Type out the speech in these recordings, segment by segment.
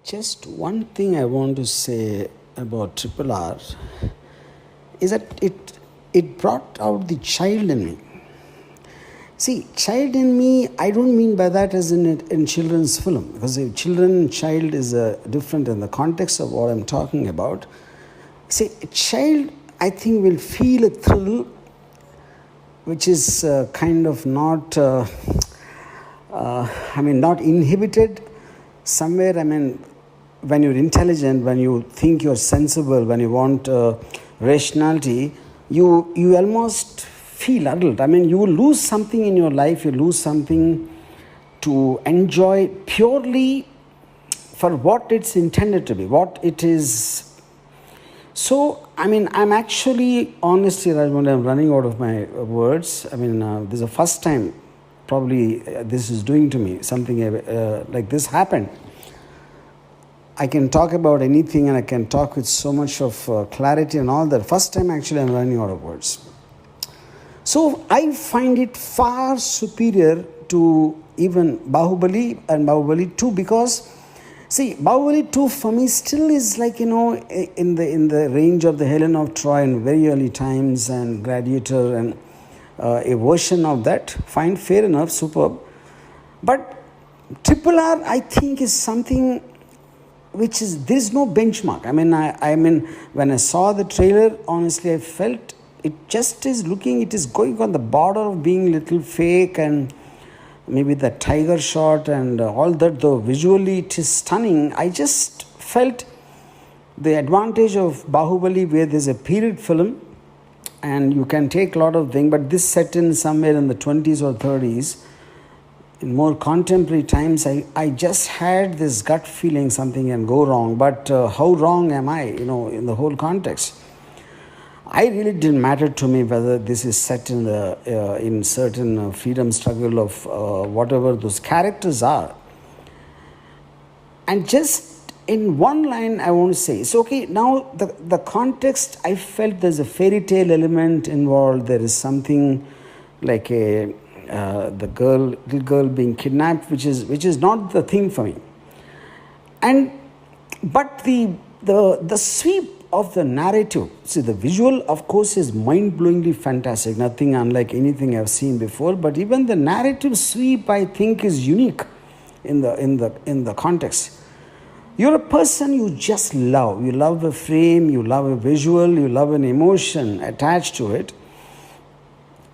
Just one thing I want to say about RRR is that it brought out the child in me. See, child in me, I don't mean by that as in children's film, because children and child is different in the context of what I'm talking about. See, a child, I think, will feel a thrill which is kind of not, not inhibited somewhere. When you're intelligent, when you think you're sensible, when you want rationality, you almost feel adult. You will lose something in your life, you lose something to enjoy purely for what it's intended to be, what it is. So, I'm actually, honestly, Rajamouli, I'm running out of my words. This is the first time probably this is doing to me, something like this happened. I can talk about anything and I can talk with so much of clarity and all that. First time actually I'm running out of words. So I find it far superior to even Bahubali and Bahubali 2, because see, Bahubali 2 for me still is like, in the range of the Helen of Troy in very early times and Gladiator and a version of that. Fine, fair enough, superb. But RRR, I think, is something which is, there is no benchmark. When I saw the trailer, honestly, I felt it just is looking, it is going on the border of being a little fake, and maybe the tiger shot and all that, though visually it is stunning. I just felt the advantage of Bahubali, where there's a period film and you can take a lot of things, but this set in somewhere in the 20s or 30s, in more contemporary times, I just had this gut feeling something can go wrong. But how wrong am I, in the whole context? I really didn't matter to me whether this is set in in certain freedom struggle of whatever those characters are. And just in one line, I want to say, so okay, now the context, I felt there's a fairy tale element involved. There is something like the little girl being kidnapped, which is not the thing for me. But the sweep of the narrative, see, the visual, of course, is mind-blowingly fantastic, nothing unlike anything I've seen before. But even the narrative sweep, I think, is unique in the context. You're a person you just love. You love a frame, you love a visual, you love an emotion attached to it.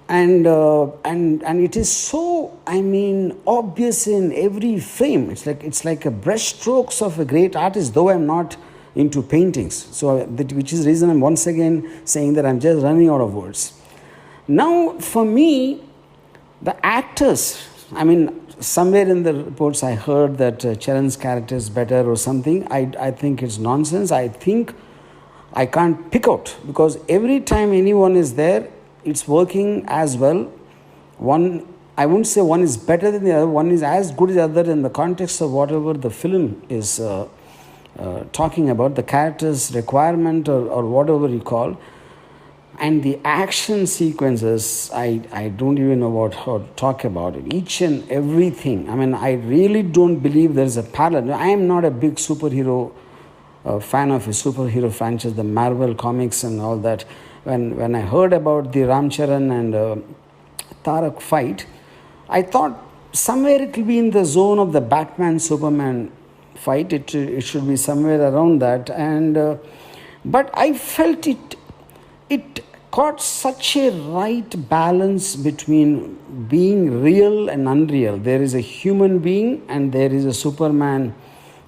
And it is so, obvious in every frame. It's like a brush strokes of a great artist, though I'm not into paintings. So which is the reason I'm once again saying that I'm just running out of words. Now, for me, the actors, somewhere in the reports I heard that Charan's character is better or something. I think it's nonsense. I think I can't pick out, because every time anyone is there, it's working as well. I wouldn't say one is better than the other. One is as good as the other in the context of whatever the film is talking about, the character's requirement or whatever you call. And the action sequences, I don't even know how to talk about it. Each and everything. I really don't believe there's a parallel. I am not a big superhero fan of a superhero franchise, the Marvel comics and all that. When I heard about the Ram Charan and Tarak fight, I thought somewhere it will be in the zone of the Batman-Superman fight. It should be somewhere around that. But I felt it got such a right balance between being real and unreal. There is a human being and there is a Superman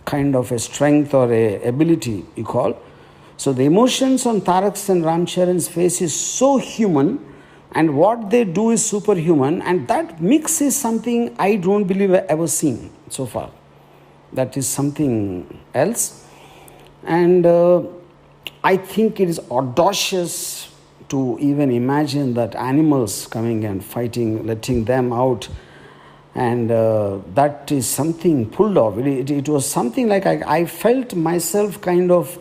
kind of a strength or a ability, you call. So the emotions on Tarak's and Ram Charan's face is so human, and what they do is superhuman, and that mix is something I don't believe I've ever seen so far. That is something else. And I think it is audacious to even imagine that animals coming and fighting, letting them out. And that is something pulled off. It was something like I felt myself kind of,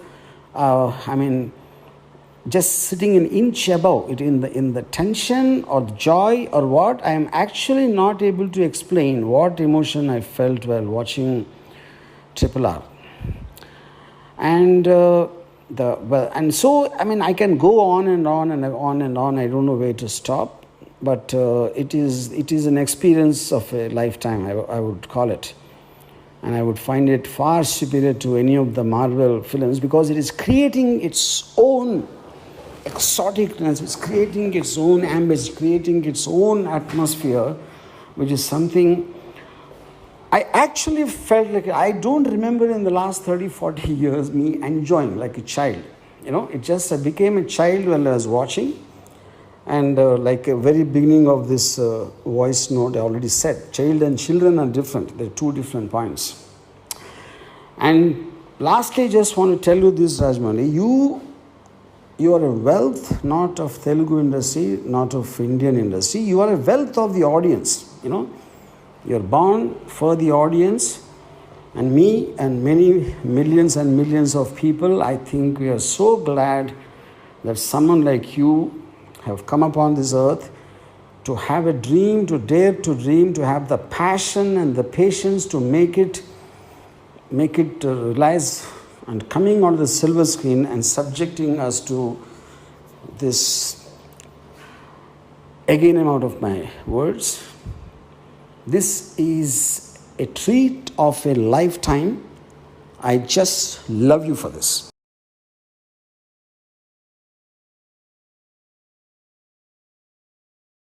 just sitting an inch above it in the tension or the joy or what. I am actually not able to explain what emotion I felt while watching RRR. And and so I mean I can go on and on and on and on. I don't know where to stop, but it is an experience of a lifetime. I would call it, and I would find it far superior to any of the Marvel films because it is creating its own exoticness, it's creating its own ambience, creating its own atmosphere, which is something I actually felt like I don't remember in the last 30-40 years me enjoying like a child. It just I became a child when I was watching. And like a very beginning of this voice note, I already said, child and children are different. They're two different points. And lastly, I just want to tell you this, Rajamouli, you are a wealth not of Telugu industry, not of Indian industry. You are a wealth of the audience, You're born for the audience, and me and many millions and millions of people. I think we are so glad that someone like you have come upon this earth to have a dream, to dare to dream, to have the passion and the patience to make it realize, and coming on the silver screen and subjecting us to this, again I'm out of my words. This is a treat of a lifetime. I just love you for this.